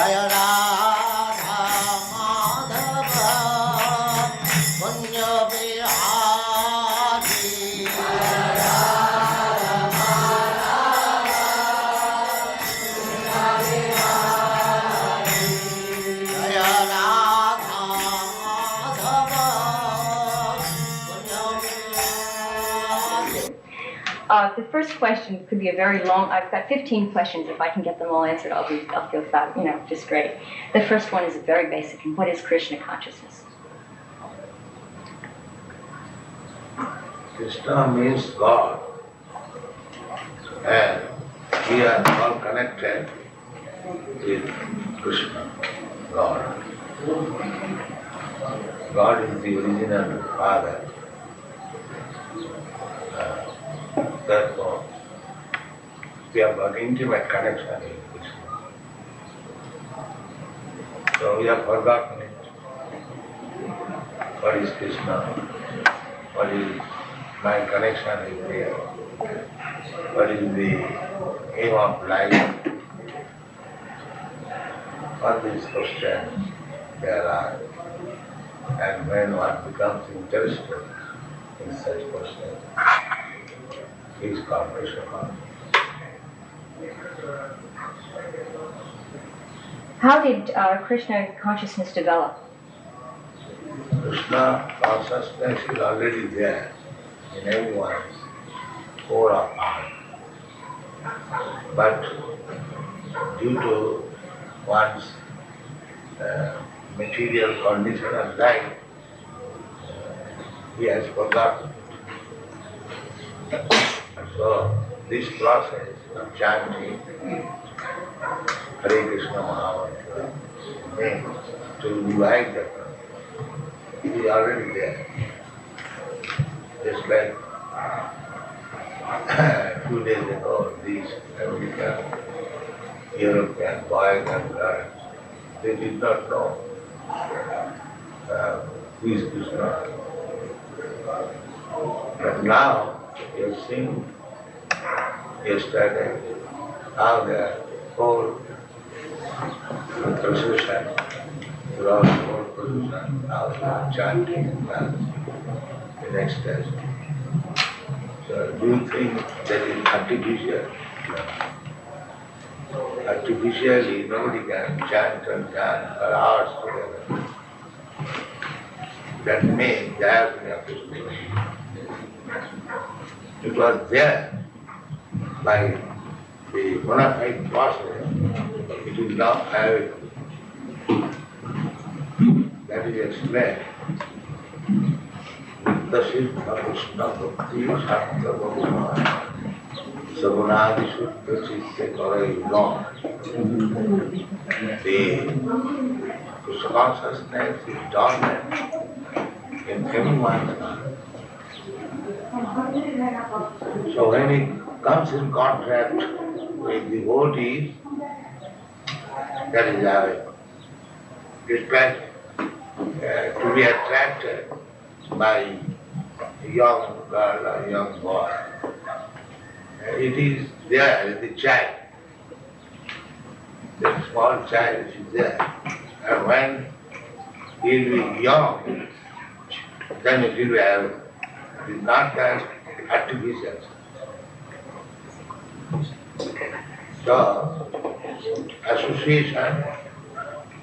Jaya Radha Madhava Punya Bihari Jaya Radha Madhava Punya Bihari. The first question could be a very long. I've got 15 questions. If I can get them all answered, I'll feel fab, just great. The first one is very basic. What is Krishna consciousness? Krishna means God, and we are all connected with Krishna, God. God is the original Father. Therefore, we have got intimate connection with Krishna. So we have forgotten it. What is Krishna? What is my connection with Him? What is the aim of life? All these questions there are. And when one becomes interested in such questions, he is called Krishna consciousness. How did Krishna consciousness develop? Krishna consciousness is already there in everyone's core of heart. But due to one's material condition of life, he has forgotten. So this process of chanting Hare Krishna Mahamantra means to revive the person. It is already there. Just like 2 days ago, these American, European boys and girls, they did not know who is Krishna. But now, you have seen yesterday how the whole procession, throughout the whole procession, how they are chanting and dancing in ecstasy. So do you think that is artificial? No. Artificially, nobody can chant and dance for hours together. That means Jayapuni of Krishna. It was there by the bona fide process. It is now available. That is explained. The Siddha Krishna Bhakti Shakta Bhagavan Sagunadi Shuddha Chitte Karai Long. The Krishna consciousness is dominant in everyone's life. So when it comes in contact with devotees, that is how it is to be attracted by a young girl or young boy. It is there, the child. The small child is there. And when he will be young, then it will be available. It is not that artificial. So, association,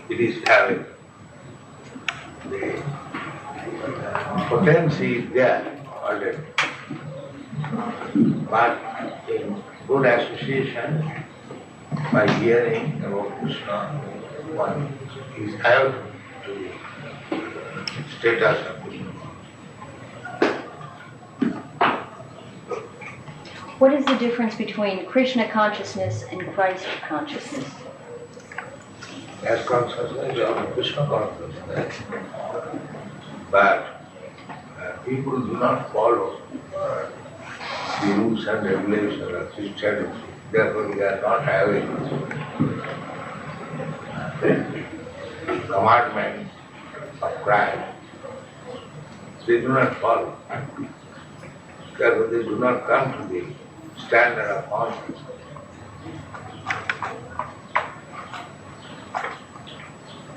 it is having. The potency is there already. But in good association, by hearing about Krishna, one is able to status of Krishna. What is the difference between Krishna consciousness and Christ consciousness? As consciousness or Krishna consciousness. But people do not follow the rules and regulations of Christianity. Therefore, they are not having the commandments of Christ. They do not follow. Therefore, they do not come to the standard of consciousness.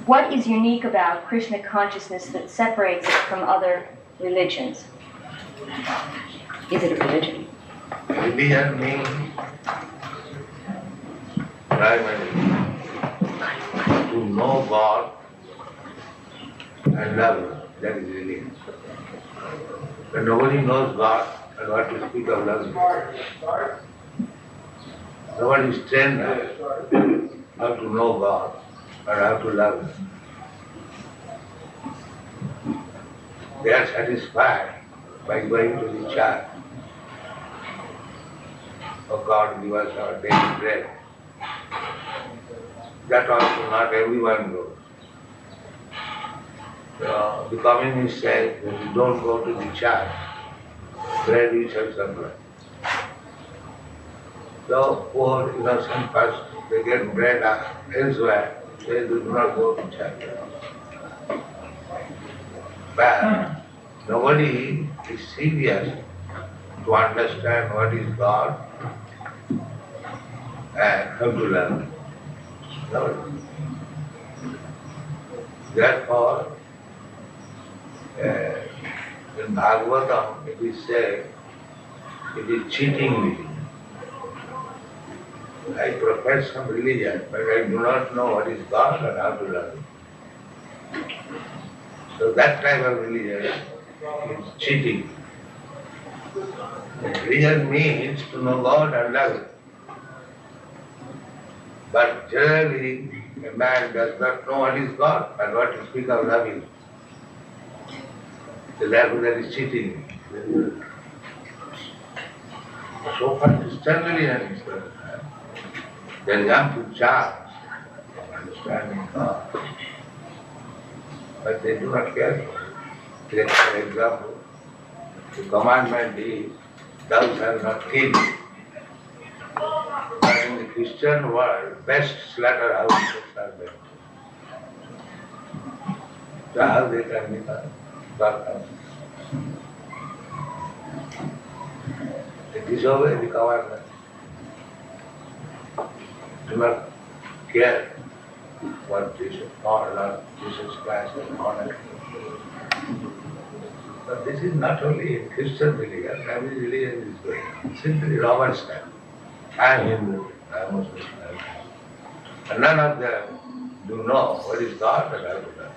What is unique about Krishna consciousness that separates it from other religions? Is it a religion? Religion means primarily to know God and love Him. That is religion. But nobody knows God and what to speak of loving Him. Nobody is trained how to know God and how to love Him. They are satisfied by going to the church. Oh God, give us our daily bread. That also not everyone goes. The communist says that you don't go to the church, bread you shall supply. So poor innocent person, they get bread elsewhere, they do not go to church. But nobody is serious to understand what is God and how to love Him. Nobody. Therefore, in Bhagavatam it is said, it is cheating me. I profess some religion, but I do not know what is God and how to love Him. So that type of religion is cheating. Religion means to know God and love Him. But generally, a man does not know what is God and what to speak of loving. So therefore that is cheating. So far Christian religion is concerned, they jump to charms of understanding God. But they do not care for it. Take for example, the commandment is, thou shalt not kill. But in the Christian world, best slaughterhouses are there. So how they can become God? They disobey the commandment. Do not care what Jesus or Lord Jesus Christ has honored. But this is not only in Christian religion, every religion is going. Simply Roman style. I am Hindu, I am Muslim. And none of them do know what is God and how to love.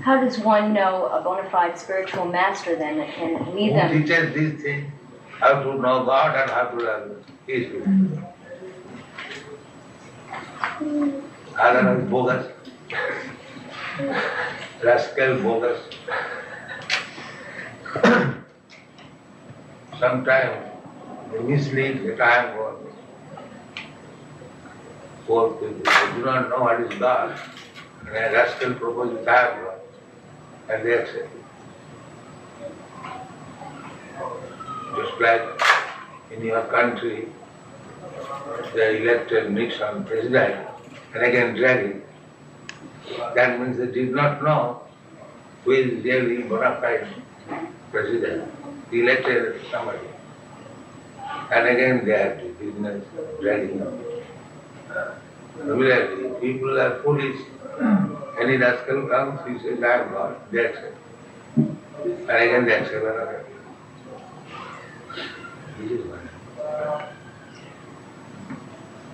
How does one know a bona fide spiritual master then that can lead Who them? teaches these things? How to know God and how to love Him? He is good. Otherwise bogus. Rascal bogus. Sometimes they mislead the time God. Poor people, they do not know what is God. And a rascal proposes time God. And they accept it. Just like in your country, they elected Nixon president and again drag him. That means they did not know who is really bona fide president. They elected somebody. And again they have to business dragging him. Similarly, people are foolish. Any rascal comes, he says, I am God. They accept. And again they accept another. This is one.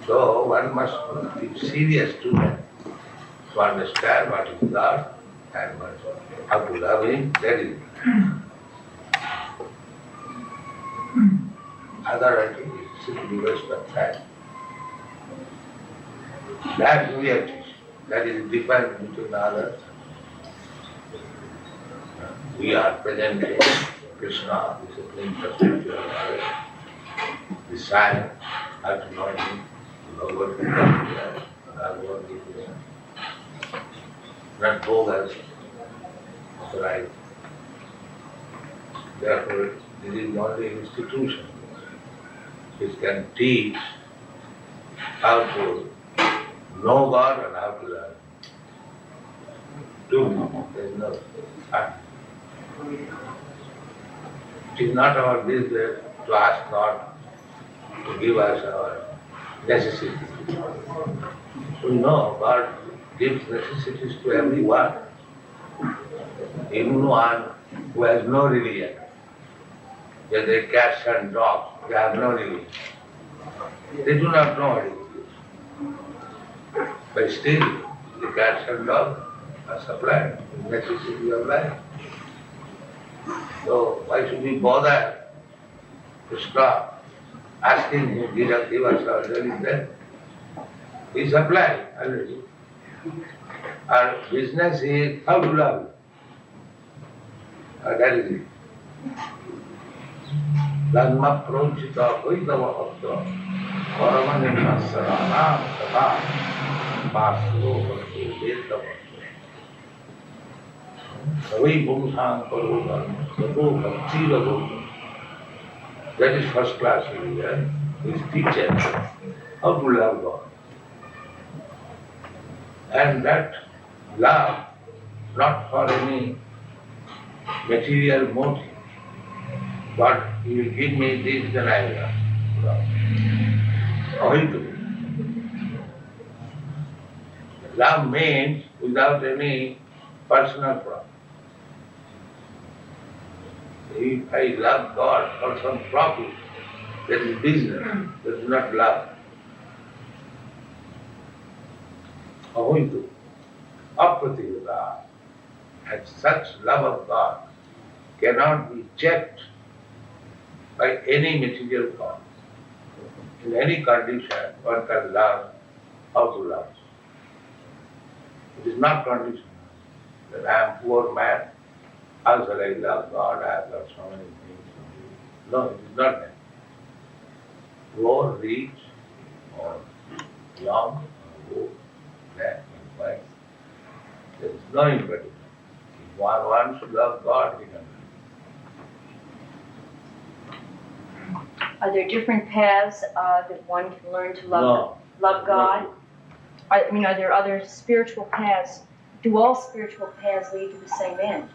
So one must be serious to that, to understand what is God and how to love Him, that is God. Otherwise it is simply waste of time. That we have to, that is the difference between others. We are presenting Krishna, the Supreme Personality of Godhead, the science, how to know Him, Bhagavad Gita, Bhagavad Gita, not bogus, right? Therefore, this is not the institution which can teach how to know God and how to love. There is no art. It is not our business to ask God to give us our necessities. We know God gives necessities to everyone, even one who has no religion. Just they cats and dogs, they have no religion. They do not know what it is. But still, the cats and dogs are supplied with necessity of life. So why should we bother to stop asking him, give us our daily bread? He supplied already. Our business is how to love you. That is it. Dhamma prochita vaidava bhakta paramane saranam sada pasro bhakti vedava savai bhumsang karoga sato bhakti rago. That is first class religion. His teacher how to love God. And that love not for any material motive, but he will give me this, then I will love. Love means without any personal profit. If I love God for some profit, that is business, that is not love. Ahoitu, apratigata, and such love of God cannot be checked by any material cause. In any condition, one can love how to love. It is not conditional that I am a poor man, how shall I love God? I have got so many things. No, it is not that. Poor, rich, or young, or old, black and white. There is no impediment. If one wants to love God, he can love. Are there different paths that one can learn to love God? Are there other spiritual paths? Do all spiritual paths lead to the same end?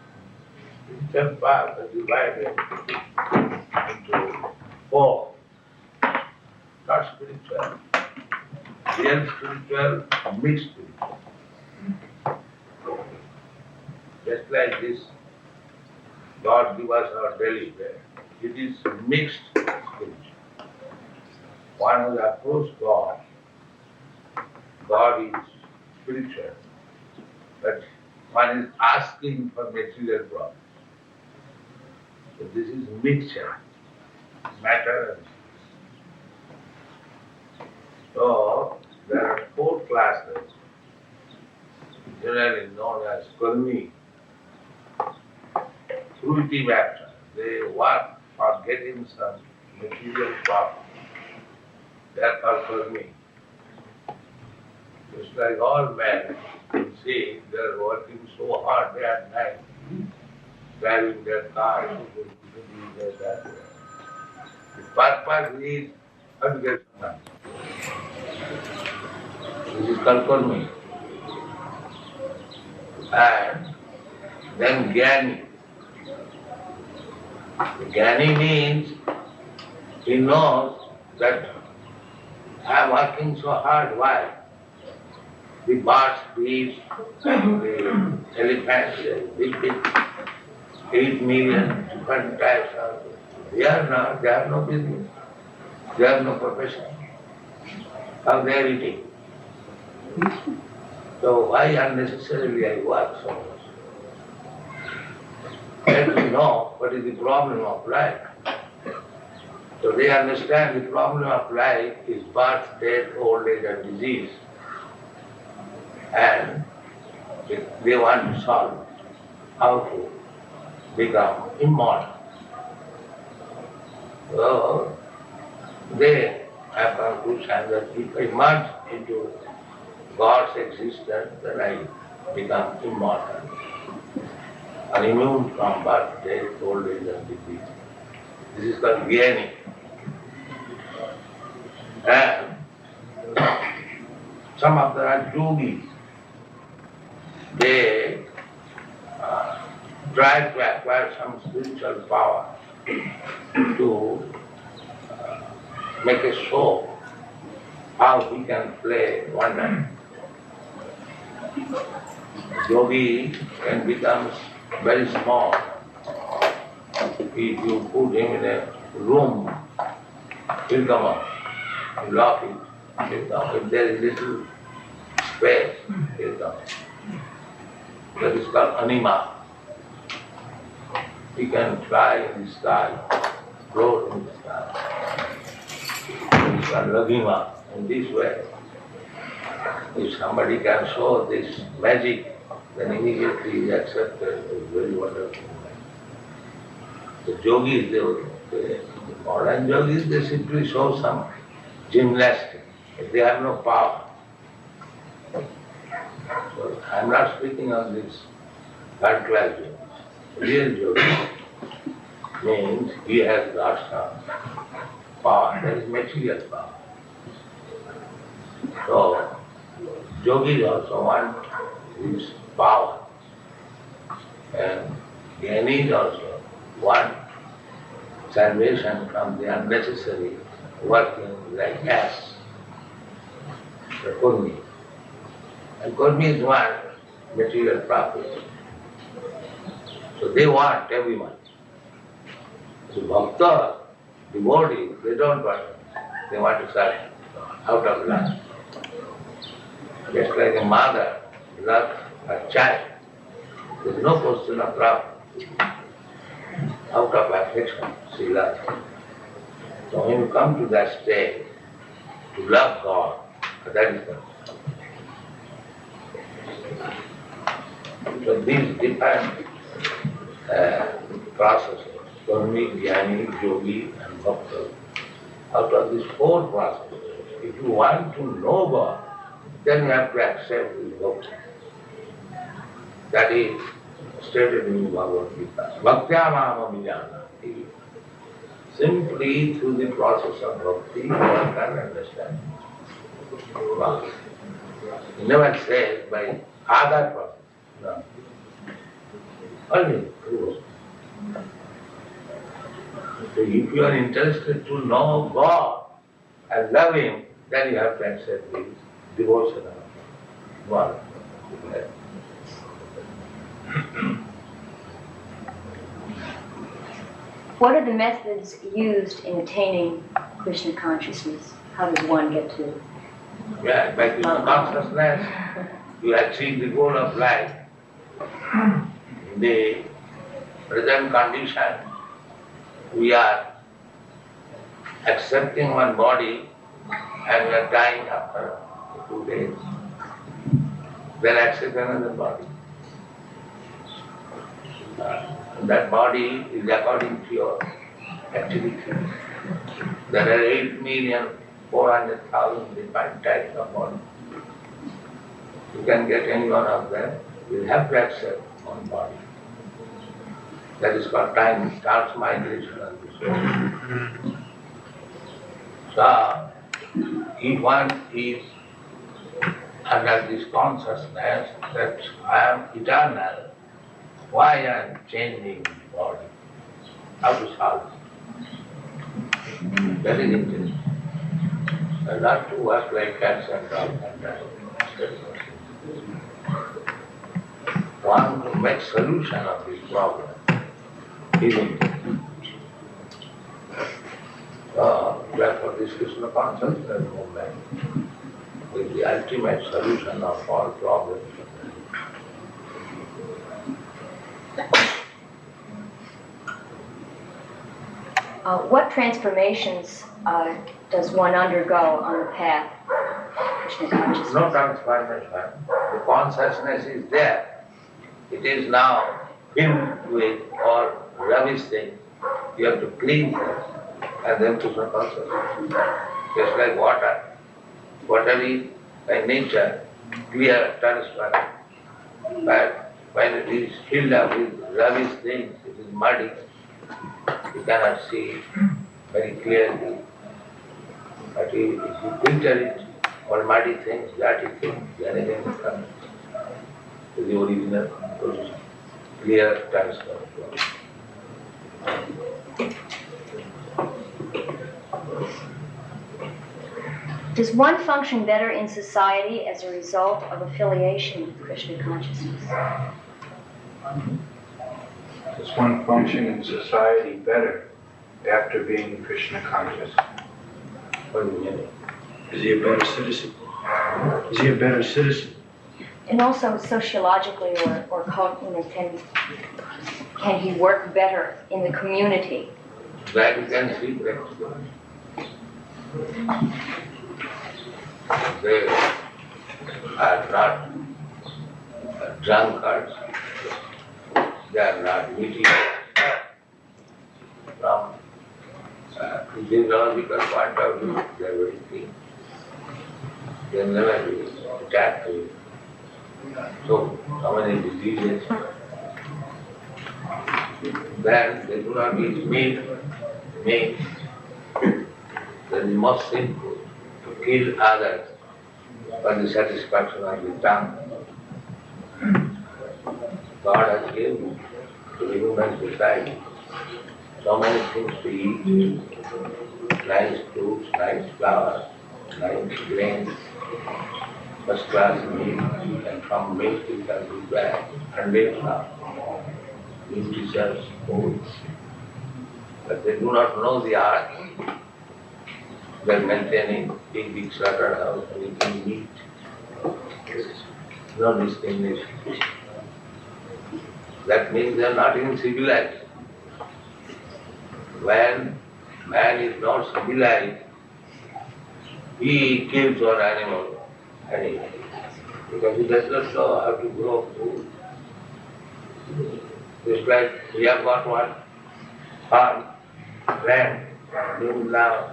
Ten paths are divided into four. Not spiritual. Real spiritual, mixed spiritual. Just like this, God give us our daily bread. It is mixed spiritual. One who approaches God, God is spiritual, but one is asking for material problems. So this is mixture, matter and so there are four classes, generally known as karmi, fruitive action. They work for getting some material profit. They are called karmi. Just like all men, you see, they are working so hard day and night, driving their cars, that. The purpose is how to get some money. This is called karmi. And then jnani. Jnani means he knows that I am working so hard. Why? The birds, bees, the elephants, the big 8 million different types of. They have no business. They have no profession. How they are eating. So why unnecessarily I work so much? Let me know what is the problem of life. So they understand the problem of life is birth, death, old age and disease. And they want to solve how to become immortal. So they have conclusion that if I merge into God's existence, then I become immortal, immune from birth, death, old age and disease. This is called jnani. And some of the yogis, they try to acquire some spiritual power to make a show how he can play wonder. Yogi can become very small. If you put him in a room, he'll come up. You lock it, he'll come. If there is little space, he'll come. That is called anima. He can fly in the sky, float in the sky. That is called lagima. In this way, if somebody can show this magic, then immediately he is accepted. It's very wonderful. The yogis, the modern yogis, they simply show some gymnastics. They have no power. So I am not speaking on this third class yogis. Real yogi means he has got some power, that is material power. So yogis also want this power, and jnanis also want salvation from the unnecessary working like gas, the kurmi. And kurmis want material profit. So they want everyone. So bhakta, devotees, they don't want it. They want to serve out of love. Just like a mother loves her child, there is no question of love. Out of affection, she loves. So when you come to that stage, to love God, that is the. So these different processes, karmi, jnani, yogi and bhakta, out of these four processes, if you want to know God, then you have to accept this bhakti. That is stated in Bhagavad Gita. Bhaktya mama vijnana. Simply through the process of bhakti, one can understand God. He never says by other process. No. Only through. So if you are interested to know God and love Him, then you have to accept His devotion of God. What are the methods used in attaining Krishna consciousness? How does one get to? Yeah, by Krishna consciousness, you achieve the goal of life. In the present condition, we are accepting one body and we are dying after 2 days. Then accept another body. That body is according to your activity. There are 8,400,000 different types of bodies. You can get any one of them. You have to accept one body. That is called time, transmigration of the soul. So, if one is under this consciousness that I am eternal, why I am changing the body? How to solve it? Very interesting. And not to work like cats and dogs and that. One to make solution of this problem. Isn't it? So, therefore this Krishna consciousness movement is the ultimate solution of all problems. What transformations does one undergo on the path of Krishna consciousness? No transformation. The consciousness is there. It is now filled with all rubbish things. You have to clean it and then Krishna consciousness. Just like water. Water is by nature clear, transparent. But when it is filled up with rubbish things, it is muddy. You cannot see very clearly. But if you filter it, all muddy things, dirty things, then again it comes to the original position. Clear, transparent. Does one function better in society as a result of affiliation with Krishna consciousness? Does one function in society better after being Krishna conscious? What do you mean? Is he a better citizen? Is he a better citizen? And also sociologically, can he work better in the community? That you can see practically. They are not drunkards. They are not meeting from physiological point of view. They are very clean. They never be attacked with so many diseases. Then they do not eat meat. That is most sinful, to kill others for the satisfaction of the tongue. God has given to the human society so many things to eat, nice fruits, nice flowers, nice grains, first class meat, and from milk you can prepare hundreds of nutritious foods. But they do not know the art. They are maintaining big slaughterhouse and eating meat. No discrimination. That means they are not even civilized. When man is not civilized, he kills one animal anyway, because he does not know how to grow food. Just like we have got one farm, land, doing now.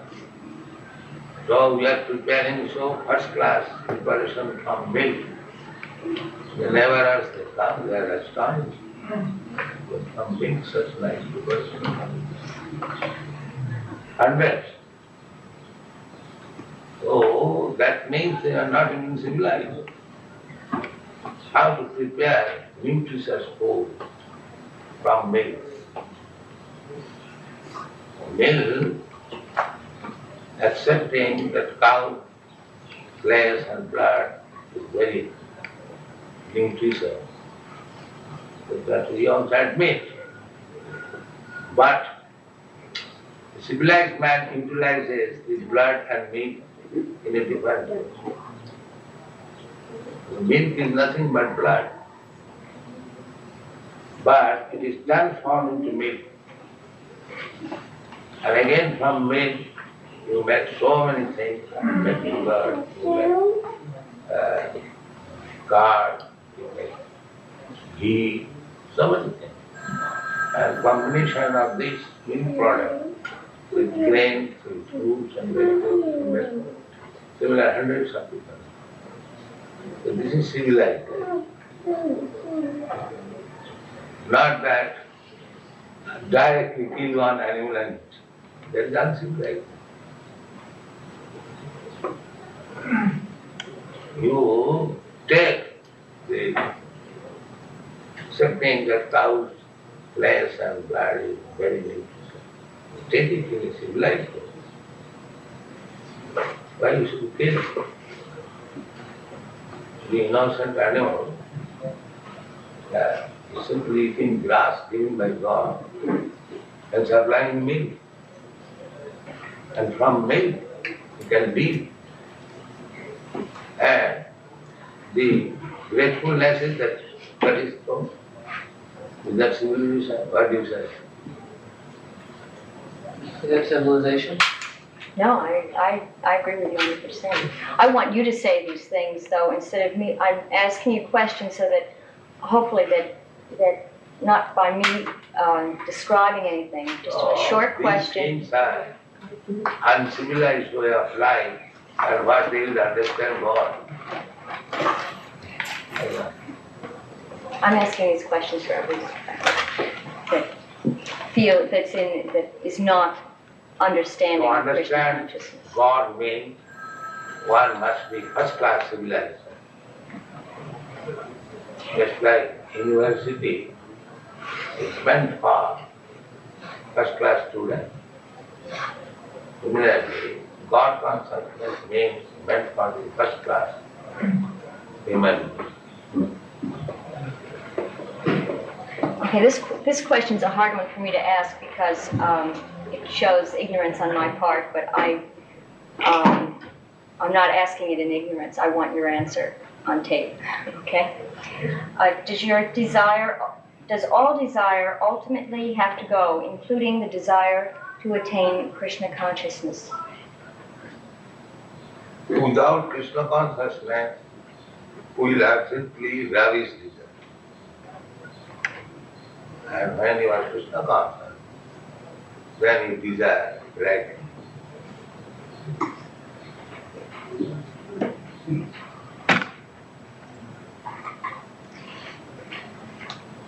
So we are preparing so first class preparation from milk. Whenever else they come, they are astonished. From milk such nice preparation. Hundreds. So that means they are not even civilized. How to prepare nutritious food from milk. Milk, accepting that cow flesh and blood is very nutritious. That we also admit. But the civilized man utilizes the blood and meat in a different way. The milk is nothing but blood. But it is transformed into milk. And again from milk you make so many things. You make yogurt, you make curd, you make ghee, so many things. And combination of this milk product with grains, with fruits and vegetables, similar hundreds of people. So this is civilized. Not that directly kill one animal and eat. That is uncivilized. You take the accepting that cow's flesh and blood is very nutritious. Take it in a civilized way. Why you should kill it? The innocent animal is simply eating grass given by God and supplying milk. And from milk it can be. And the gratefulness is that is so. Is that civilization? What do you say? Is that civilization? No, I agree with you 100%. I want you to say these things, though, instead of me. I'm asking you questions so that hopefully that not by me describing anything, just a short question. These things are uncivilized way of life, and what they will understand God. I'm asking these questions for everyone that is not understanding To of Krishna understand consciousness. God means one must be first class civilized. Just like university is meant for first class students. Similarly, God consciousness means meant for the first class human. Okay, this question's a hard one for me to ask because it shows ignorance on my part, but I'm not asking it in ignorance. I want your answer on tape, okay? Does all desire ultimately have to go, including the desire to attain Krishna consciousness? Without Krishna consciousness, we will have simply ravished desire. And when you are Krishna conscious, then you desire right.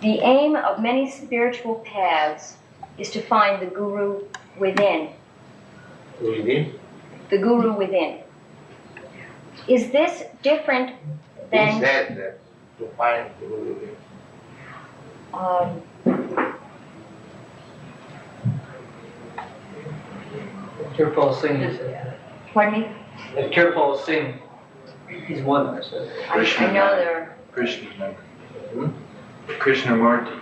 The aim of many spiritual paths is to find the guru within. Within, The guru within. Is this different he than said that to find the Guru within. Kirpal Singh is it? Pardon me? Kirpal Singh, he's one person. I know there Krishna, Hmm? Krishnamurti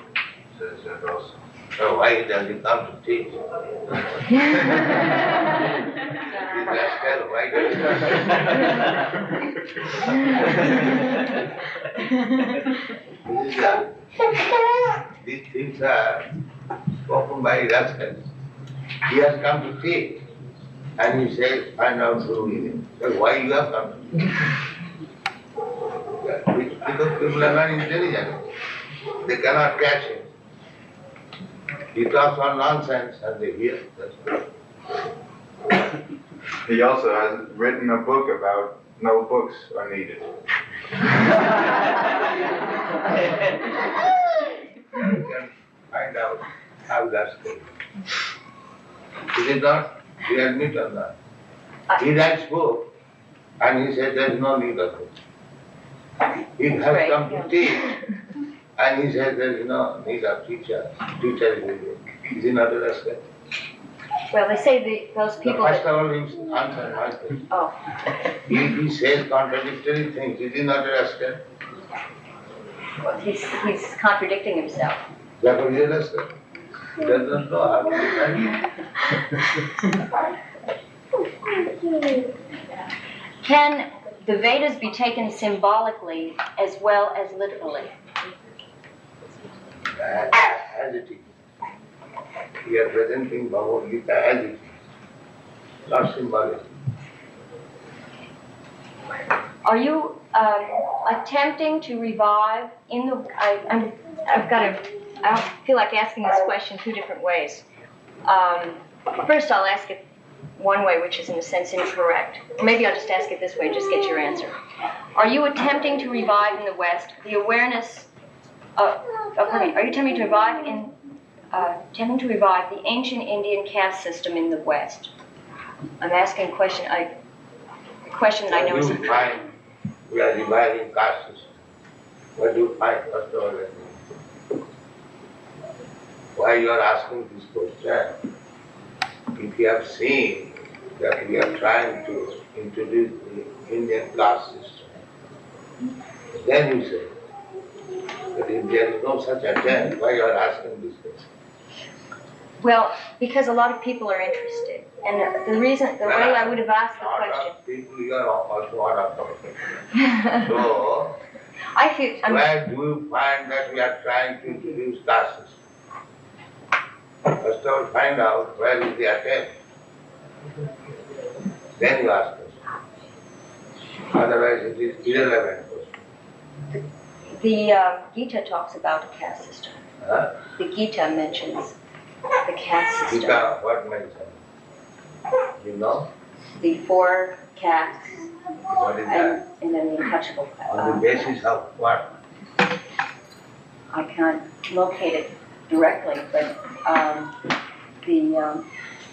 says that also. So why does he come to teach? This rascal, why does he come? These things are spoken by rascals. He has come to teach. And he says, find out who he is. So why you have come to teach? Because people are not intelligent. They cannot catch him. He talks on nonsense and they hear. That's all. He also has written a book about no books are needed. You can find out how that's going. Is it not? We admit on that. He writes book and he said there is no need of it. He has Right, come to yeah. teach and he said there is no need of teacher. Teacher is needed. Is he not a rascal? Well, they say those people First that. of all, he answered my question. Oh, He says contradictory things. Is he not a rascal? well, he's contradicting himself. Therefore, he is a rascal. He does not know how to defend. Can the Vedas be taken symbolically as well as literally? As it is. We are presenting Bhagavad Gita as it is, not symbolic. Are you attempting to revive in the? I don't feel like asking this question two different ways. First, I'll ask it one way, which is in a sense incorrect. Maybe I'll just ask it this way, just get your answer. Are you attempting to revive in the West the awareness of? Are you attempting to revive the ancient Indian caste system in the West? I'm asking a question. A question that I know What is do you incorrect. find? We are reviving caste system. What do you find, first of all? Why you are asking this question? If you have seen that we are trying to introduce the Indian caste system, then you say that if there is no such attempt, why you are asking this question? Well, because a lot of people are interested, and the way I would have asked the Lot question. of people, you are also one of them. So, I feel. where do you find that we are trying to introduce caste system? First of all, find out where is the attempt. Then you ask us. Otherwise, it is irrelevant question. The Gita talks about a caste system. Huh? The Gita mentions the caste system. Gita, what mentioned? You know? The 4 castes What is that? and then the untouchable. On the basis of what? I can't locate it directly, but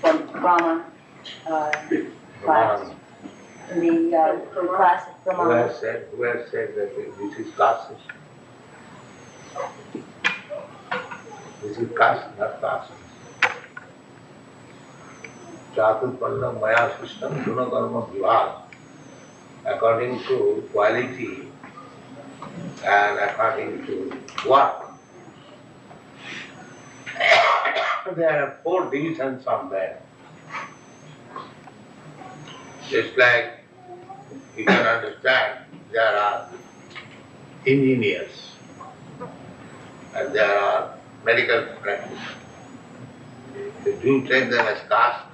from Brahma class, the class of Who Brahma. has said that this is caste system? This is caste, not caste. Chatur Palla Maya system, Guna Karma Vivag. according to quality and according to work. There are 4 divisions of that. Just like you can understand, there are engineers and there are medical practitioners. Do you take them as caste?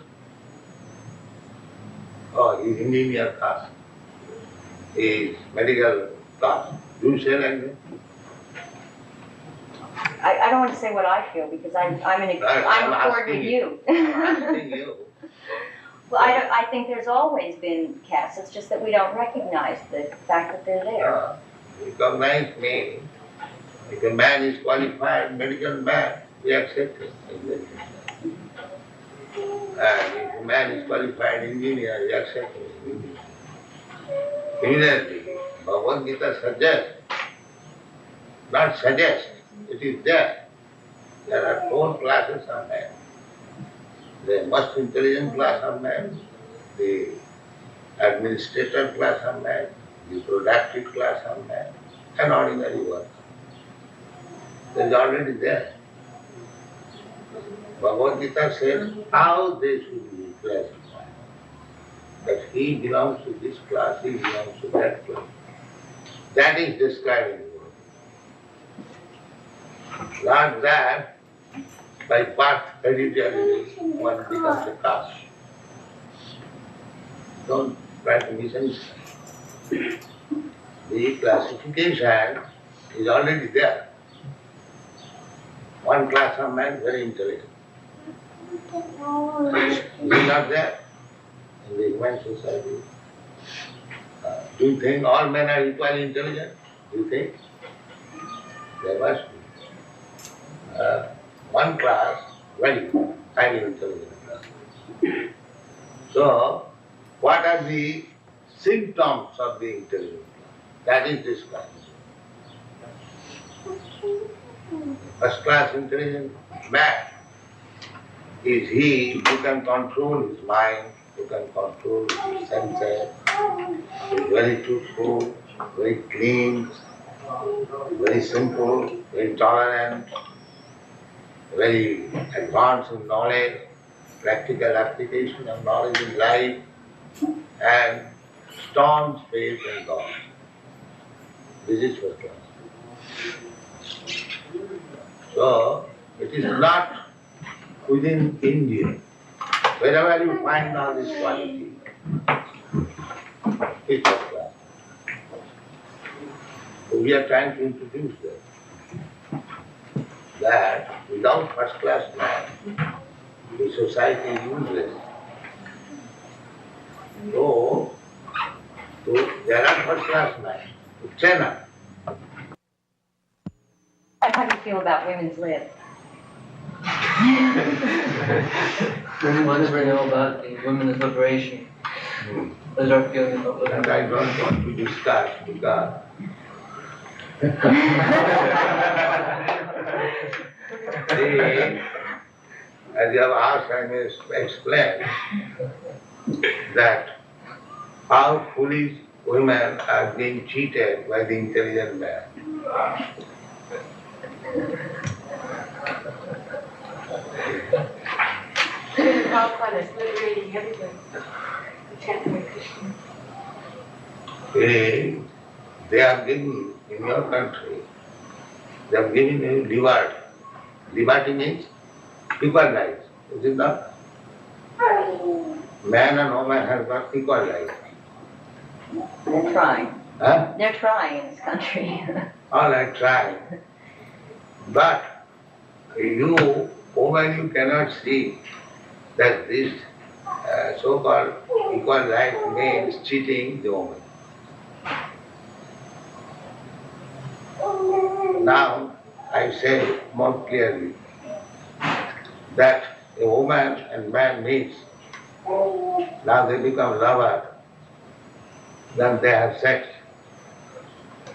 Oh, he's engineer caste. He is medical caste. Do you say like that? I don't want to say what I feel because I'm I'm accord with asking you. I'm asking you. Well, I think there's always been castes. It's just that we don't recognize the fact that they're there. Recognize me. If a man is qualified medical man, we accept him. And if a man is qualified engineer, we accept him. Similarly, Bhagavad Gita suggests, not suggests, it is there. There are 4 classes of men. The most intelligent class of man, the administrator class of man, the productive class of man, and ordinary one. It is already there. Bhagavad Gita says how they should be classified. That he belongs to this class, he belongs to that class. That is describing the world. Not that by birth hereditary one becomes a caste. Don't try to misunderstand. The classification is already there. One class of man very intelligent. It is not there in the human society. Do you think all men are equally intelligent? Do you think? There must be. One class, very highly intelligent class. So, what are the symptoms of the intelligent class? That is described. First class intelligent man is he who can control his mind, who can control his senses, is very truthful, very clean, very simple, very tolerant, very advanced in knowledge, practical application of knowledge in life, and staunch faith in God. This is first class. So, it is not within India. Wherever you find all this quality, it's first class. So we are trying to introduce that without first class man, the society is useless. So there are first class men. China. How do you feel about women's lib? What does we know about the women's liberation? What is our feeling about And liberation? I don't want to discuss because as you have asked, I may explain that how foolish women are being cheated by the intelligent man. Prabhupada is liberating everybody. Chanting Krishna. They are giving in your country, they are giving you liberty. Liberty means equal rights. Is it not? Man and woman have got equal rights. They're trying. Huh? They're trying in this country. All right, try. But you, woman, you cannot see that this so-called equal right means cheating the woman. Now, I say more clearly that a woman and man meets. Now they become lovers. Then they have sex.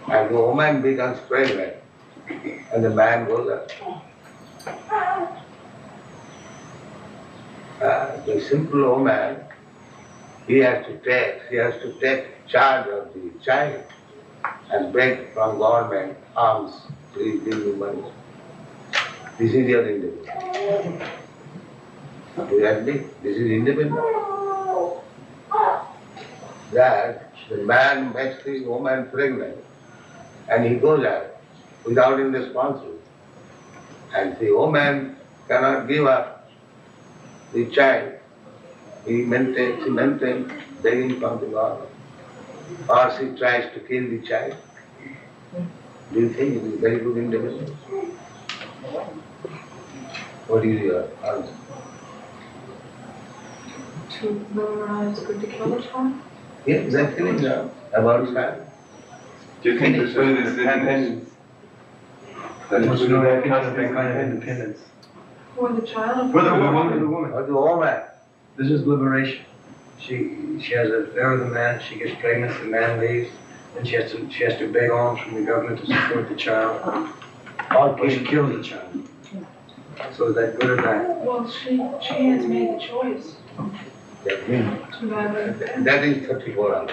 And the woman becomes pregnant. And the man goes up. The simple woman she has to take charge of the child and beg from government alms, please give me money. This is your independence. Do you agree? This is independence. That the man makes the woman pregnant and he goes out without any responsibility. And the woman cannot give up the child. She maintains begging from the government. Or she tries to kill the child. Do you think it is very good independence? What is your answer? To memorize good to kill the child? Yes, they are killing them about child. Do you think this is independence? There's no kind of independence. For the child? For the woman. Or the woman. This is liberation. She has an affair with a man, she gets pregnant, the man leaves, and she has to beg alms from the government to support the child. Or she kills the child. So is that good or bad? Well, she has made the choice That means to have that is 34 hours.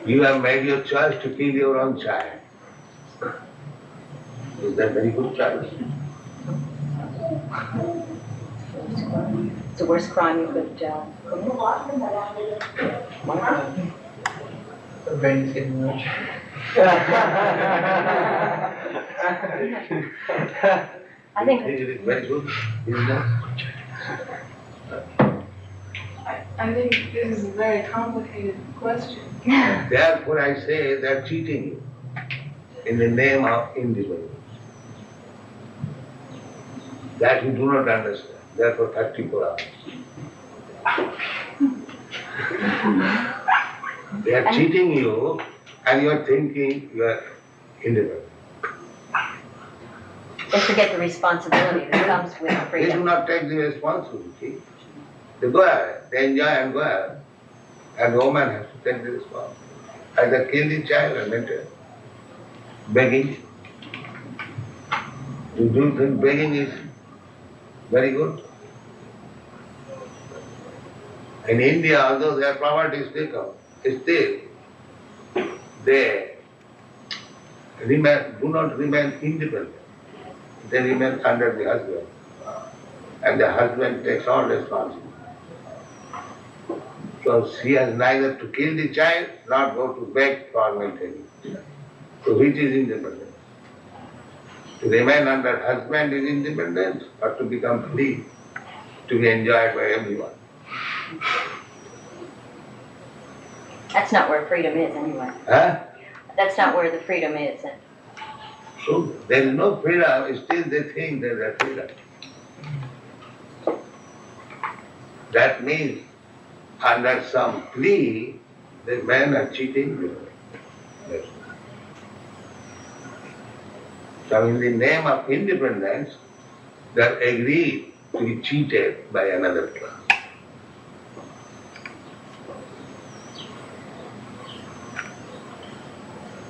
You have made your choice to kill your own child. Is that very good choice? It's the worst crime you could commit. The brain is getting large. I think It is very good, isn't it? I think this is a very complicated question. Therefore I say they are cheating you in the name of independence. That you do not understand. Therefore 34 hours. They are cheating you and you are thinking you are independent. they forget the responsibility that comes with They do freedom. not take the responsibility. They go ahead, they enjoy and go ahead. And the woman has to take the responsibility. Either kill the child or maintain. Begging. Do you think begging is very good? In India, although their poverty is taken, still they do not remain independent. They remain under the husband. And the husband takes all responsibility. So she has neither to kill the child nor go to beg for maintaining. So which is independence? To remain under husband is independence or to become free, to be enjoyed by everyone? That's not where freedom is anyway. Huh? That's not where the freedom is. So there is no freedom, still they think there is freedom. That means under some plea, the men are cheating the women. Yes. So in the name of independence, they are agreed to be cheated by another class.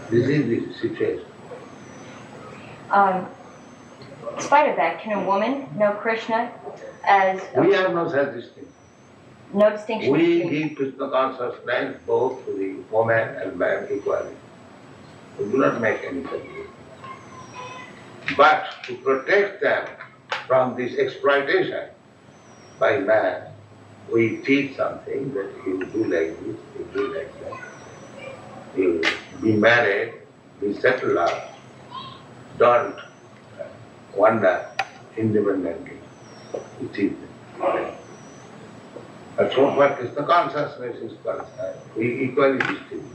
This is the situation. In spite of that, can a woman know Krishna as We have no such distinction. no distinction We between? give Krishna consciousness both to the woman and man equally. We do not make any such distinction. But to protect them from this exploitation by man, we teach something that you do like this, you do like that. You be married, be settled up, don't wander independently. You teach them. But so far Krishna consciousness is concerned, we equally distribute.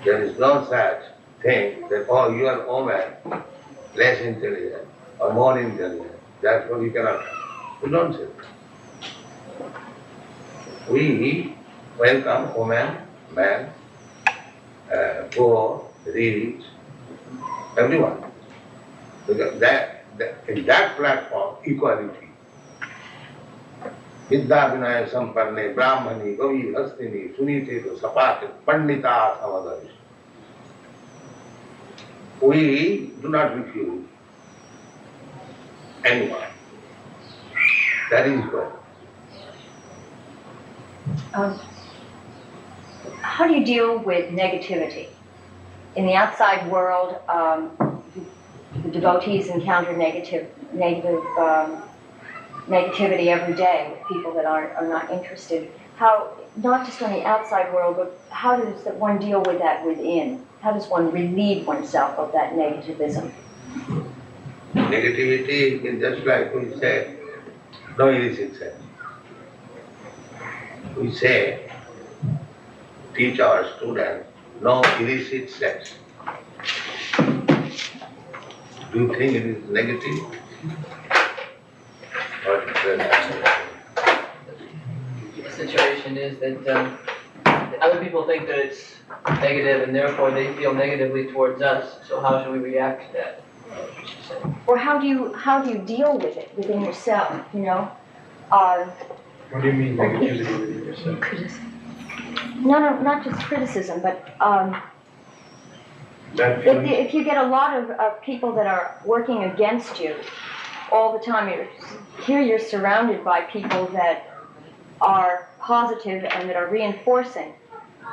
There is no such thing that, oh, you are woman, less intelligent or more intelligent, therefore you cannot. We don't say that. We welcome woman, man, poor, rich, everyone. Because in that platform, equality. Vidya Vinaya Sampanne, Brahmani, Gavi, Hastini, Sunite, Sapati, Pandita, Samadari. We do not refuse anyone. That is good. How do you deal with negativity? In the outside world, the devotees encounter negativity every day with people that are not interested. How, not just on the outside world, but how does one deal with that within? How does one relieve oneself of that negativism? Negativity is just like we say, no illicit sex. We say, teach our students, no illicit sex. Do you think it is negative? Or The situation is that other people think that it's negative and therefore they feel negatively towards us. So how should we react to that? Or how do you deal with it within yourself, you know? What do you mean negativity within yourself? No, not just criticism, but That feeling? if you get a lot of people that are working against you all the time, you're surrounded by people that are positive and that are reinforcing.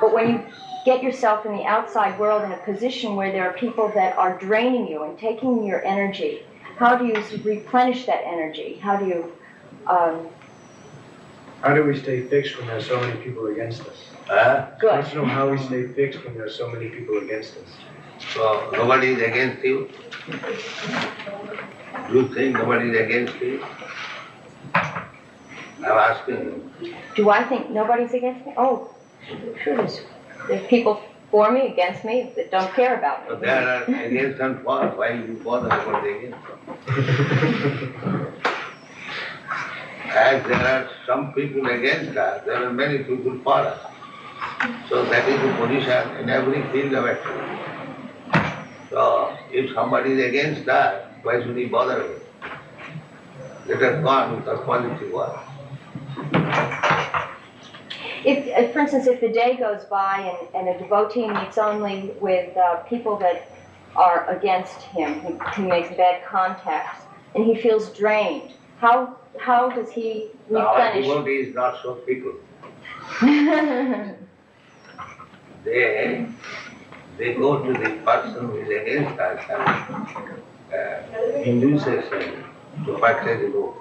But when you get yourself in the outside world in a position where there are people that are draining you and taking your energy, how do you replenish that energy? How do you... How do we stay fixed when there's so many people against us? I Good. want to know how we stay fixed when there's so many people against us. so nobody is against you? Do you think nobody is against you? I'm asking you. Do I think nobody's against me? Oh, sure there's people for me, against me, that don't care about So me. there are against and for, why you bother about the against? As there are some people against us, there are many people for us. So that is the position in every field of action. So if somebody is against us, why should he bother with it? Let us go on with our positive work. If, for instance, if the day goes by and a devotee meets only with people that are against him, he makes bad contacts, and he feels drained, how does he Our replenish? devotee is not so fickle. They go to the person who is against us and induces him to practice the book.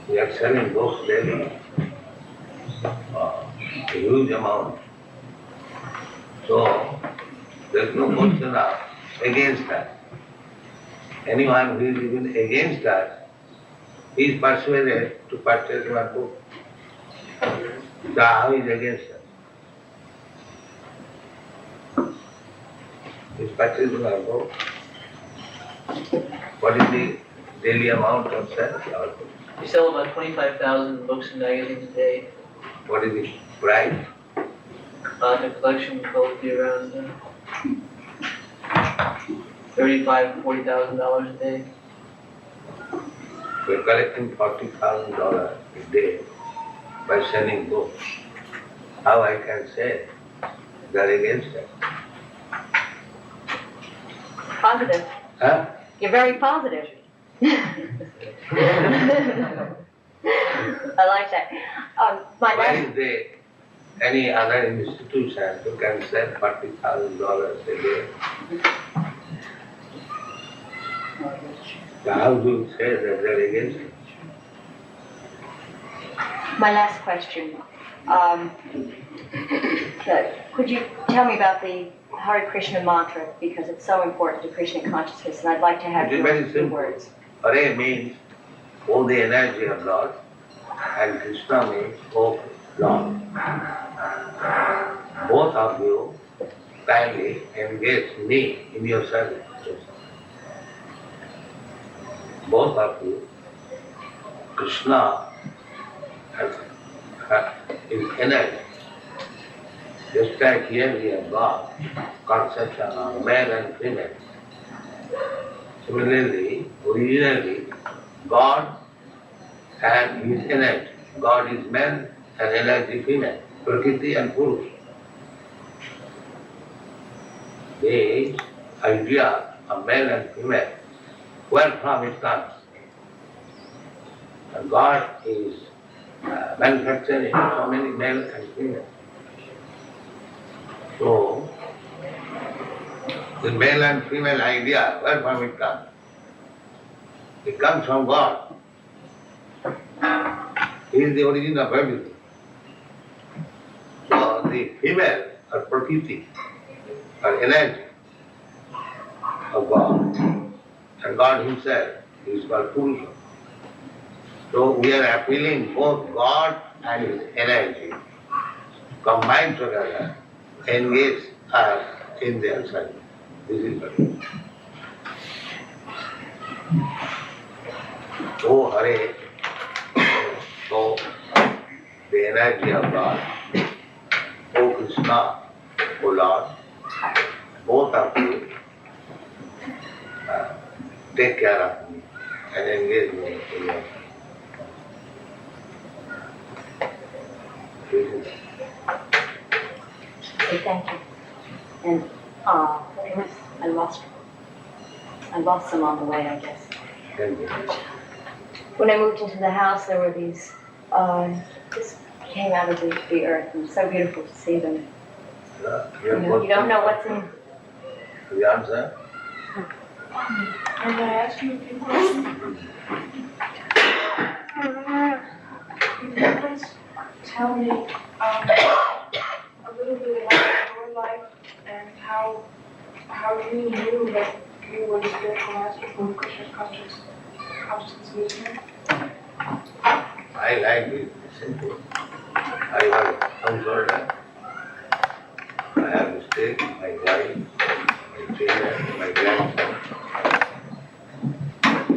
We are selling books daily, a huge amount. So there's no question of against us. Anyone who is even against us, he is persuaded to purchase one book. So how is against us? He is purchasing our book. What is the daily amount of sales? We sell about 25,000 books and magazines a day. What is the price? The collection will probably be around $35,000 to $40,000 a day. We're collecting $40,000 a day by selling books. How I can say they're against us? Positive. Huh? You're very positive. I like that. My Why last, is there any other institution who can sell $40,000 a day? So how do you say that they're against it? my last question. Could you tell me about the Hare Krishna mantra, because it's so important to Krishna consciousness, and I'd like to have It is very your simple. words. Hare means all the energy of Lord, and Krishna means oh Lord. Both of you kindly engage me in your service. Both of you, Krishna is energy. Just like here we have got conception of male and female. Similarly, originally, God and his energy. God is man and energy female, Prakriti and Purush. The idea of male and female, where from it comes? And God is manufactured in so many male and female. So, the male and female idea, where from it comes? It comes from God. He is the origin of everything. So the female or prakriti or energy of God and God himself is called Purusha. So we are appealing both God and his energy combined together, engage us in their service. This is what it is. Oh Hare, so the energy of God, oh Krishna, oh Lord, both of you take care of me and engage me in your service. Okay, thank you. And, I lost them on the way, I guess. Thank you. When I moved into the house, there were these, just came out of the earth, and so beautiful to see them. You don't know what's in. The answer? And I ask you a few questions. Can you please tell me a little bit about your life and how you knew that you were the spiritual master for Krishna's consciousness movement? I like it simple. I was a householder. I have to stay, my wife, my children, my grandson.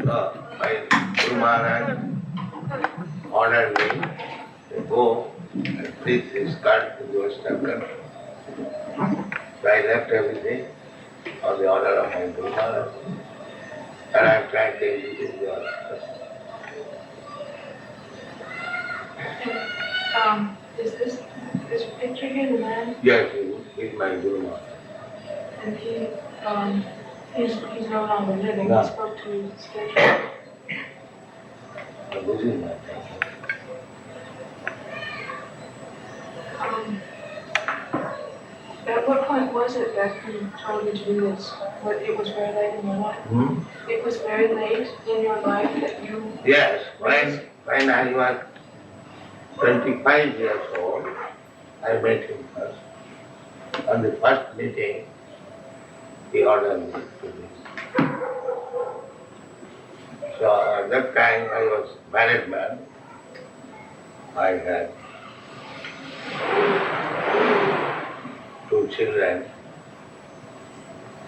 So my Guru Maharaj ordered me to go and preach his card in the West Temple. So I left everything on the order of my Guru Maharaj. And I am trying to execute the order. Is this picture here the man? Yes, he is my Guru Maharaj. And he's no longer living. No. He spoke to his spiritual. So this is my thing. At what point was it that you told me to do this? It was very late in your life? It was very late in your life that you... Yes, when I was 25 years old, I met him first. On the first meeting, he ordered me to this. So at that time I was married man. I had 2 children.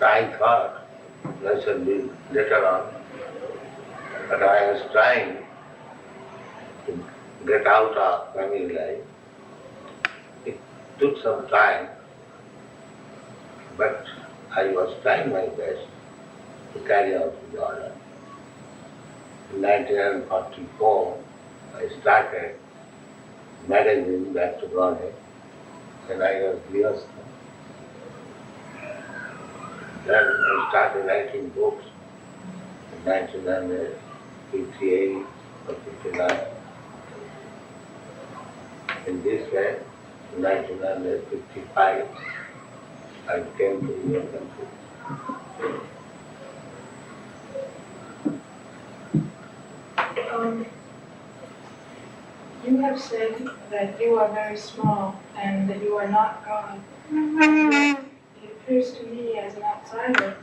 I thought that should be later on. But I was trying to get out of family life. It took some time, but I was trying my best to carry out the order. In 1944, I started magazine Back to Godhead, and I was Grihastha. Then I started writing books in 1958 or 59. In this way, in 1955, I came to your country. You have said that you are very small and that you are not God. It appears to me as an outsider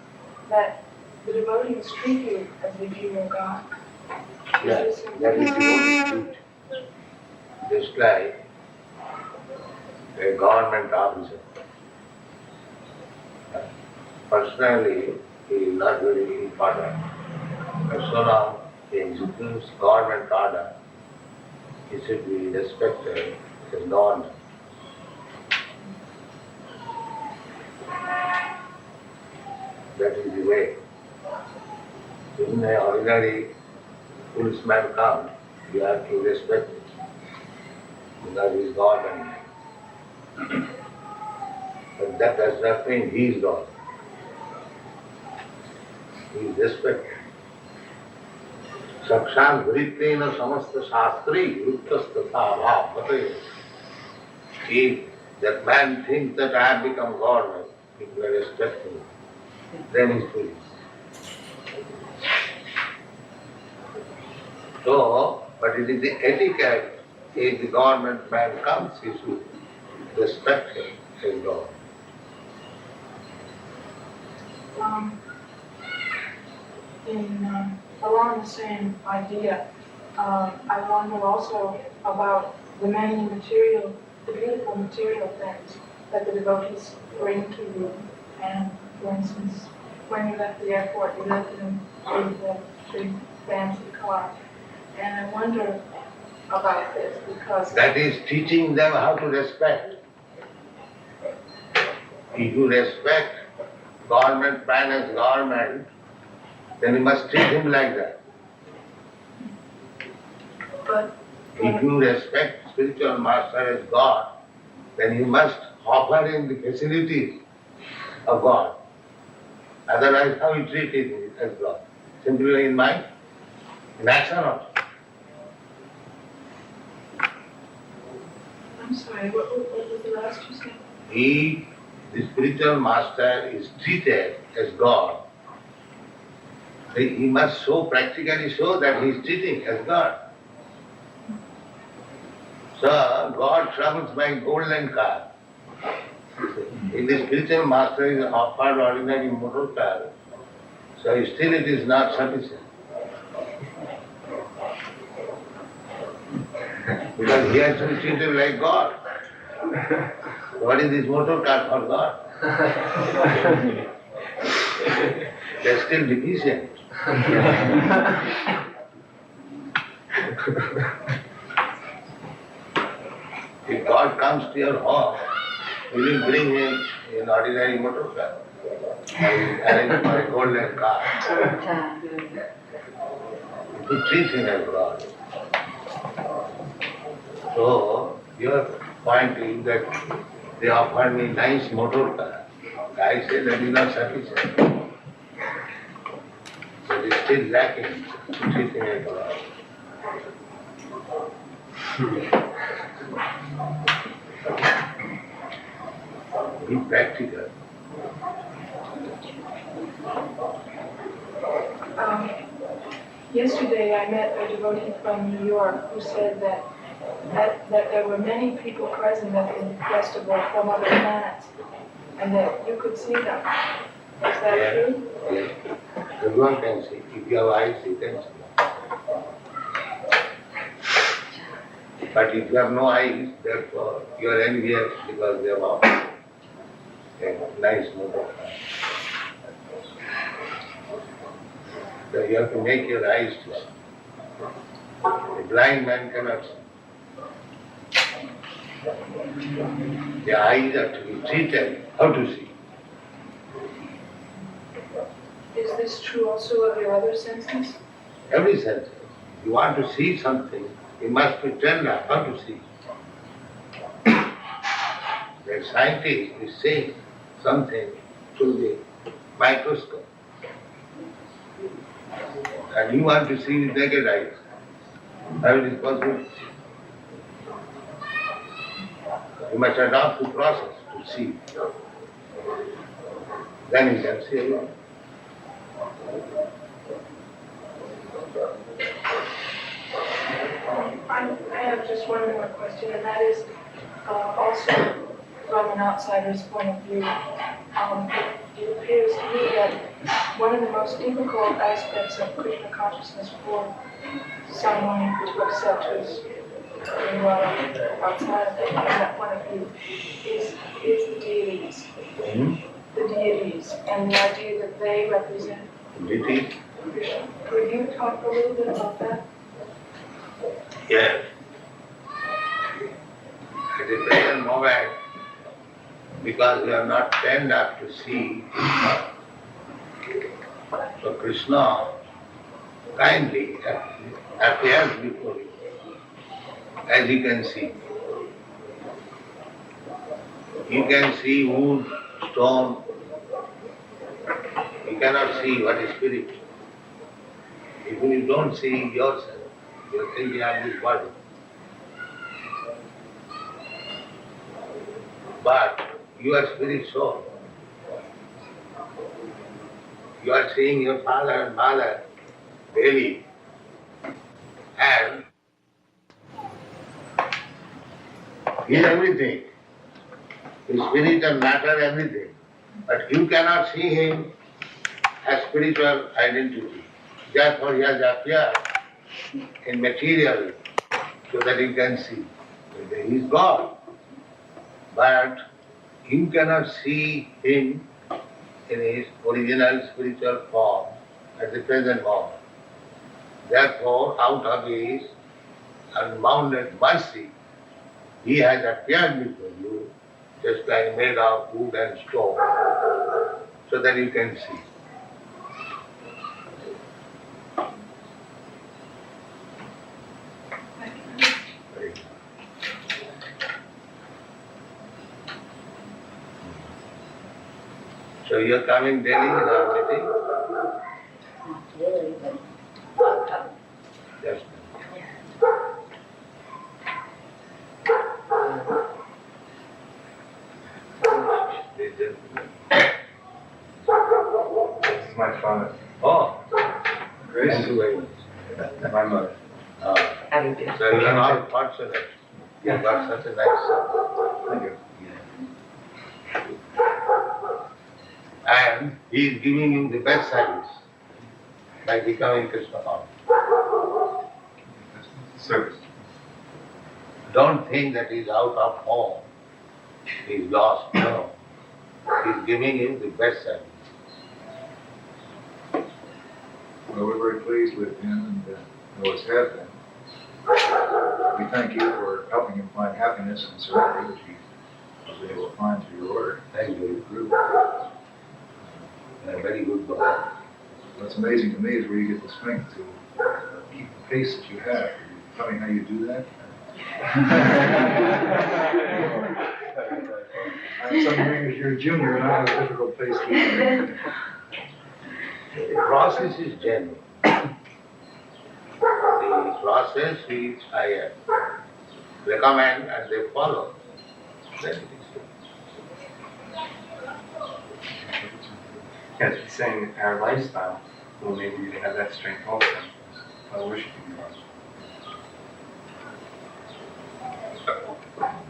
that the devotees treat you as if you were God. Yes, that is the only truth. Just like a government officer. Personally, he is not very important. But so long he executes government order, he should be respected as government. That is the way. When an ordinary policeman comes, you have to respect it. Because he is government. But that does not mean he is God. He is respected. Sakshat Vrittena Samasta Shastri Yuktastatha Bhavate. If that man thinks that I have become God, people are respecting him, then he's free. So, but it is the etiquette, if the government man comes, he should respect him as God. Along the same idea, I wonder also about the many the beautiful material things that the devotees bring to you. And for instance, when you left the airport, you left them in the big fancy car. And I wonder about this because That is teaching them how to respect. If you respect government man as government, then you must treat him like that. but If you respect spiritual master as God, then you must offer him the facilities of God. Otherwise, how you treat him as God? Simply in mind, in action also. I'm sorry, what was the last you said? If the spiritual master is treated as God, he must practically show that he is treating as God. So, God travels by golden car. If the spiritual master is offered ordinary motor car, so still it is not sufficient. Because he has to be treated like God. What is this motor car for God? They are still deficient. If God comes to your home, you will bring him in ordinary motor car. I will arrange for a golden car. To treat him as God. So, your point is that they offered me nice motor car. I said that is not sufficient. So it is still lacking to treat him as God. Be practical. Yesterday I met a devotee from New York who said that there were many people present at the festival from other planets and that you could see them. Is that true? Yes. Everyone can see. If you have eyes, you can see. But if you have no eyes, therefore you are envious because they have a nice motor. So you have to make your eyes to see. A blind man cannot see. The eyes have to be treated how to see. Is this true also of your other senses? Every sense. If you want to see something, you must be trained how to see. The scientist is seeing something through the microscope. And you want to see with naked eyes. How it is possible? You must adopt the process to see. Then you can see alone. I have just one more question, and that is also from an outsider's point of view. It appears to me that one of the most difficult aspects of Krishna consciousness for someone to accept who's outside of that point of view is the deities. The deities and the idea that they represent Deity? Krishna. Could you talk a little bit about that? Yes. At the present moment, because we are not trained up to see Krishna, so Krishna kindly appears before you, as you can see. You can see wood, stone. You cannot see what is spirit. Even you don't see yourself, you're thinking I'm this body. But you are spirit soul. You are seeing your father and mother daily. And he is everything. His spirit and matter, everything. But you cannot see him as spiritual identity. Therefore he has appeared in material so that you can see. He is God. But you cannot see him in his original spiritual form at the present moment. Therefore, out of his unbounded mercy, he has appeared before you just like made of wood and stone, so that you can see. So you are coming daily in our meeting? Not really, but Yes. This gentleman. This is my father. Oh, Grace thank you very much. is my mother. So you are all fortunate. You have got such a nice son. Thank you. And he is giving you the best service by becoming Krishna conscious. Service. Don't think that he is out of home, he is lost. No. He is giving you the best service. Well, we're very pleased with him and always have been. We thank you for helping him find happiness and serenity, which he was able to find through your order. Thank you. And a very good boy. What's amazing to me is where you get the strength to keep the pace that you have. Can you tell me how you do that? I'm some years you're a junior and I have a difficult pace to keep. The process is genuine. The process is I recommend and they follow. Then it is. Yes, he's saying our lifestyle will enable you to have that strength also while worshiping God.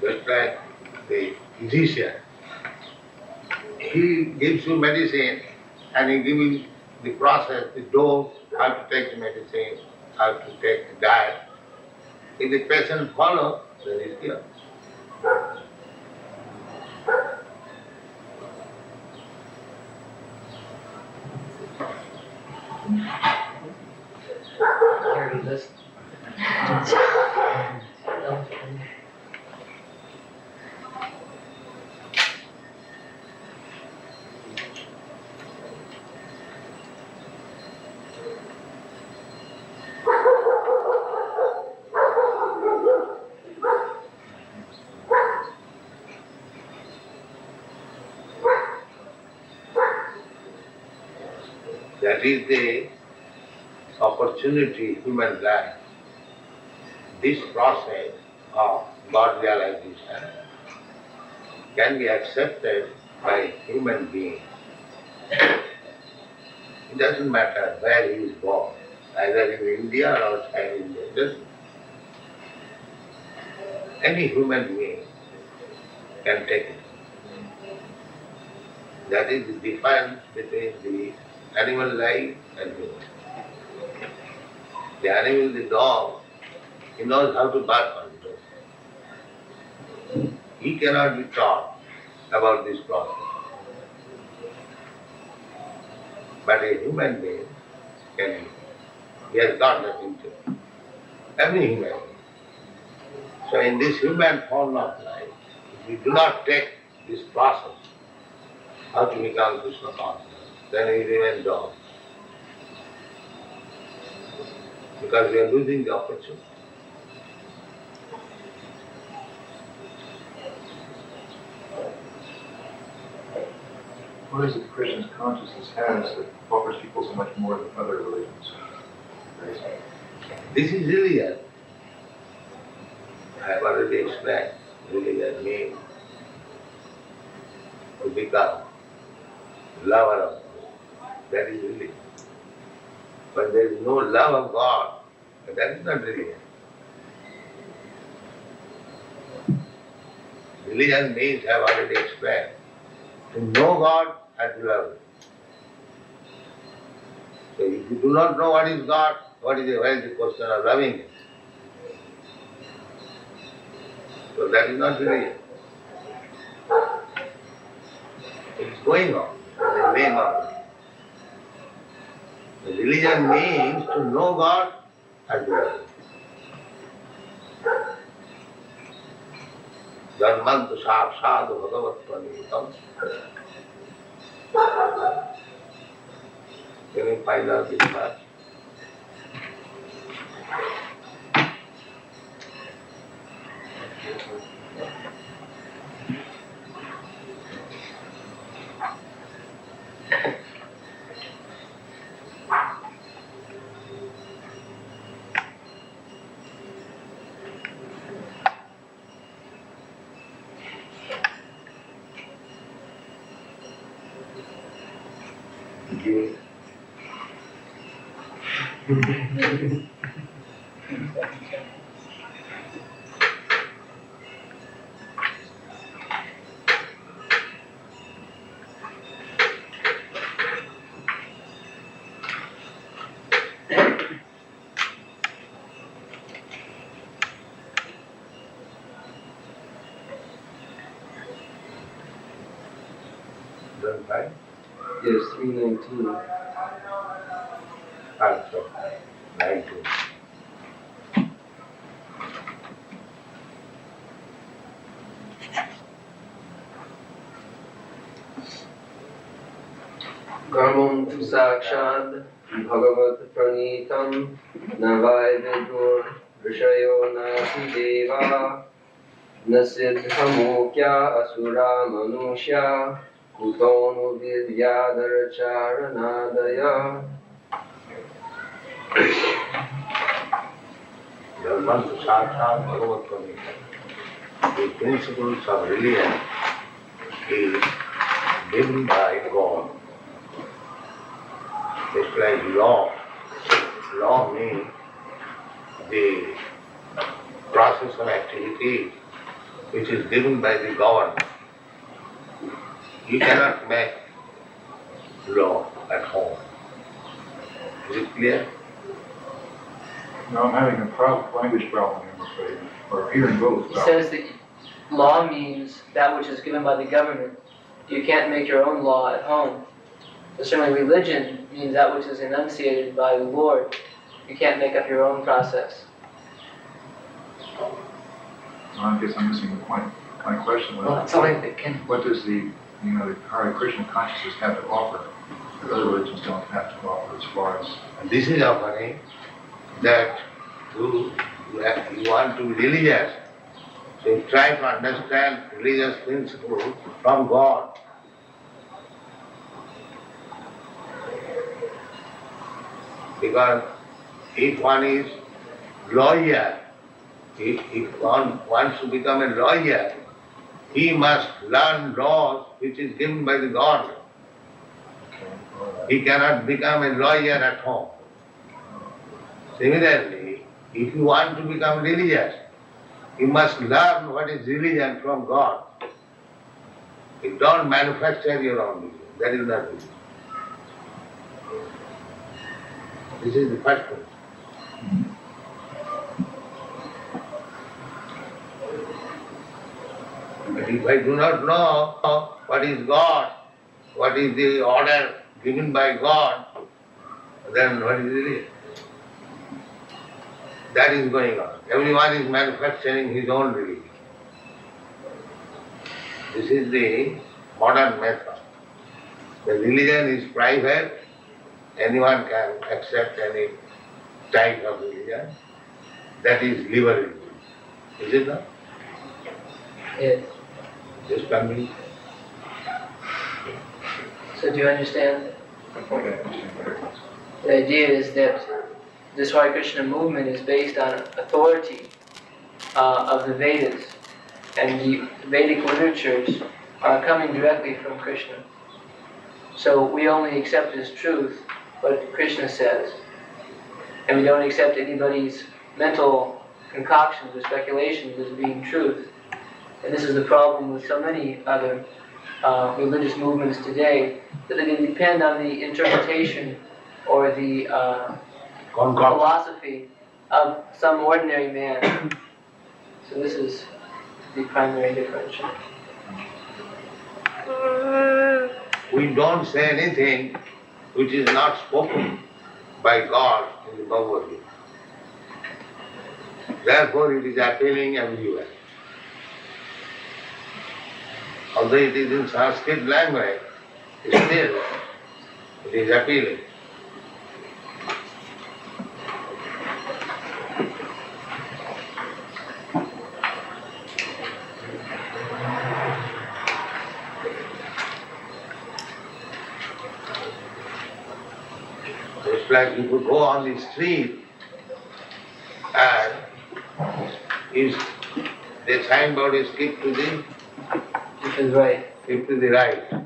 Just like the physician, he gives you medicine and he gives you the process, the dose, how to take the medicine, how to take the diet. If the patient follows, then he's cured. Here it is. That is the opportunity human life. This process of God realization can be accepted by human beings. It doesn't matter where he is born, either in India or outside India. It doesn't. Any human being can take it. That is the difference between the animal life and human. The animal, the dog, he knows how to bark on it. He cannot be taught about this process. But a human being can be. He has got that instinct. Every human being. So in this human form of life, if we do not take this process, how to become Krishna conscious, then we remain dog. Because we are losing the opportunity. What is it Krishna's consciousness has that offers people so much more than other religions? This is religion. I have already explained. Religion means to become lover of God. That is religion. But there is no love of God, that is not religion. Religion means, I have already explained, to know God and to love Him. So if you do not know what is God, where is the question of loving Him? So that is not religion. It is going on in the name of it. The religion means to know God and to love Him. Dharmantu sāksādu bhagavattvanitam. Can you find out this verse? Give. Done right? Yes, 319. Also, 19. Karmam tu sakshad bhagavat pranitam navai vidur rishayo nasi deva nasidhamokya asura manushya kutonu vidyadar charanadaya. Dharmantu sāksāt bhagavattvanitam. The principles of religion is given by God. It's like law. Law means the process of activity which is given by the government. You cannot make law at home. Is it clear? No, I'm having a language problem, I'm afraid, or hearing both. He says that law means that which is given by the government. You can't make your own law at home. So certainly religion means that which is enunciated by the Lord. You can't make up your own process. I guess I'm missing the point. My question Well, was, that's all I can. what does the Hare Krishna consciousness have to offer that other religions don't have to offer as far as... And this is offering that you want to be religious. So you try to understand religious principles from God. Because if one is lawyer, if one wants to become a lawyer, he must learn laws which is given by the government. He cannot become a lawyer at home. Similarly, if you want to become religious, you must learn what is religion from God. You don't manufacture your own religion. That is not religion. This is the first one. But if I do not know what is God, what is the order given by God, then what is religion? That is going on. Everyone is manufacturing his own religion. This is the modern method. The religion is private. Anyone can accept any type of religion. That is liberalism. Is it not? Yes. Just coming. So do you understand? Okay, I understand. The idea is that this Hare Krishna movement is based on authority of the Vedas, and the Vedic literatures are coming directly from Krishna. So we only accept as truth what Krishna says, and we don't accept anybody's mental concoctions or speculations as being truth. And this is the problem with so many other religious movements today, that they depend on the interpretation or the philosophy of some ordinary man. So this is the primary difference. We don't say anything which is not spoken by God in the Bhagavad Gita. Therefore it is appealing everywhere. Although it is in Sanskrit language, still it is appealing. It's like if you go on the street and if the signboard is keep to the Which is right. right.